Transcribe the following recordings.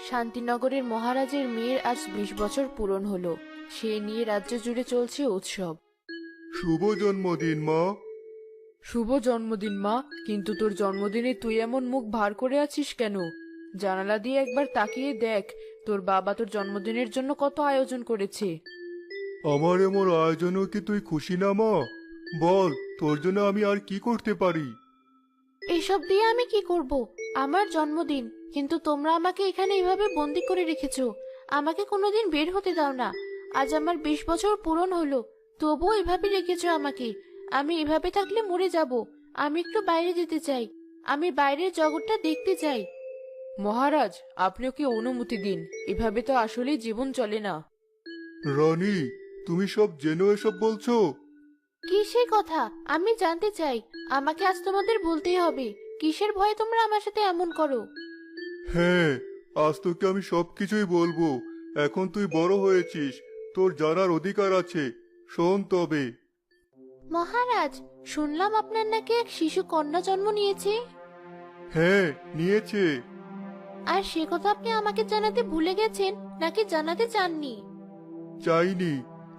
শান্তিনগরের মহারাজের মেয়ের আজ 20 বছর পূরণ হলো। সে নিয়ে রাজ্য জুড়ে চলছে উৎসব। শুভ জন্মদিন মা। শুভ জন্মদিন মা। কিন্তু তোর জন্মদিনে তুই এমন মুখ ভার করে আছিস কেন? জানালা দিয়ে একবার তাকিয়ে দেখ, তোর বাবা তোর জন্মদিনের জন্য কত আয়োজন করেছে। আমার এমন আয়োজনও কি তুই খুশি না মা? বল, তোর জন্য আমি আর কি করতে পারি? এসব দিয়ে আমি কি করব? আমার জন্মদিন, কিন্তু তোমরা আমাকে এখানে এভাবে বন্দি করে রেখেছো। আমাকে কোনোদিন বের হতে দাও না। আজ আমার 20 বছর পূরণ হলো, তবুও এভাবে রেখেছো আমাকে। আমি এভাবে থাকলে মরে যাব। আমি একটু বাইরে যেতে চাই। আমি বাইরের জগৎটা দেখতে চাই। মহারাজ, আপনি ওকে অনুমতি দিন। এভাবে তো আসলেই জীবন চলে না। রানী, তুমি সব জেনে এসব বলছো? কিসের কথা? আমি জানতে চাই। আমাকে আজ তোমাদের বলতেই হবে। কিসের ভয়ে তোমরা আমার সাথে এমন করো? হ্যাঁ, আজ তোকে আমি সবকিছুই বলবো। এখন তুই বড় হয়েছিস, তোর জানার অধিকার আছে। শোন তবে। মহারাজ, শুনলাম আপনার নাকি এক শিশু কন্যা জন্ম নিয়েছে। হ্যাঁ, নিয়েছে। আর সে কথা আপনি আমাকে জানাতে ভুলে গেছেন, নাকি জানাতে চাননি? চাইনি।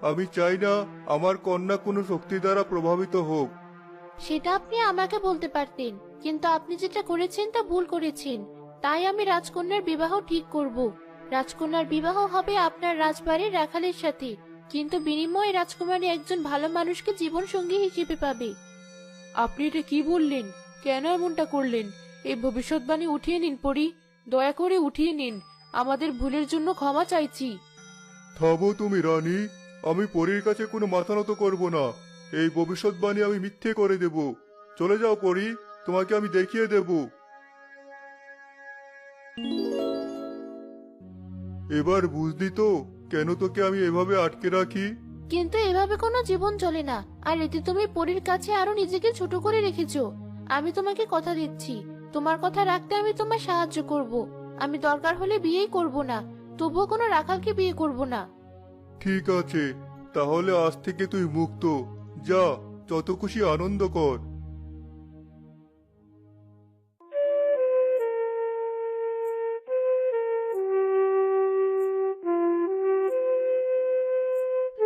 আমি চাই না আমার কন্যা কোনো শক্তি দ্বারা প্রভাবিত হোক। সেটা আপনি আমাকে বলতে পারতেন, কিন্তু আপনি যেটা করেছেন তা ভুল করেছেন। তাই আমি রাজকন্যার বিবাহ ঠিক করব। রাজকন্যার বিবাহ হবে আপনার রাজবাড়ির রাখালের সাথে, কিন্তু বিনিময়ে রাজকুমারী একজন ভালো মানুষকে জীবন সঙ্গী হিসেবে পাবে। আপনি এটা কি বললেন? কেন এমনটা করলেন? এই ভবিষ্যৎবাণী উঠিয়ে নিন পরি। দয়া করে উঠিয়ে নিন। আমাদের ভুলের জন্য ক্ষমা চাইছি। থামো তুমি রানী। আমি পরীর কাছে কোনো মাথা নত করব না। এই ভবিষ্যৎবাণী আমি মিথ্যে করে দেব। চলে যাও পরী, তোমাকে আমি দেখিয়ে দেব। এবার বুঝলি তো কেন তোকে আমি এভাবে আটকে রাখি? কিন্তু এভাবে কোনো জীবন চলে না। আর এতে তুমি পরীর কাছে আরো নিজেকে ছোট করে রেখেছো। আমি তোমাকে কথা দিচ্ছি, তোমার কথা রাখতে আমি তোমার সাহায্য করব। আমি দরকার হলে বিয়েই করব না, তবুও কোনো রাখালকে বিয়ে করব না। ঠিক আছে, তাহলে আজ থেকে তুই মুক্ত। যা, যত খুশি আনন্দ কর।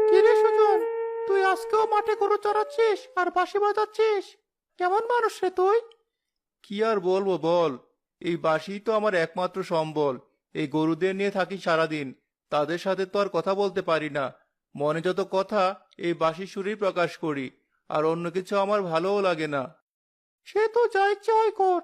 কিরে সুজন, তুই আজকেও মাঠে গরু চড়াচ্ছিস আর বাঁশি বাজাচ্ছিস? কেমন মানুষ রে তুই? কি আর বলবো বল। এই বাঁশিই তো আমার একমাত্র সম্বল। এই গরুদের নিয়ে থাকি সারাদিন। তাদের সাথে তো আর কথা বলতে পারি না। মনে যত কথা এই বাঁশির সুরেই প্রকাশ করি। আর অন্য কিছু আমার ভালোও লাগে না। সে তো যা ইচ্ছে হয় কর,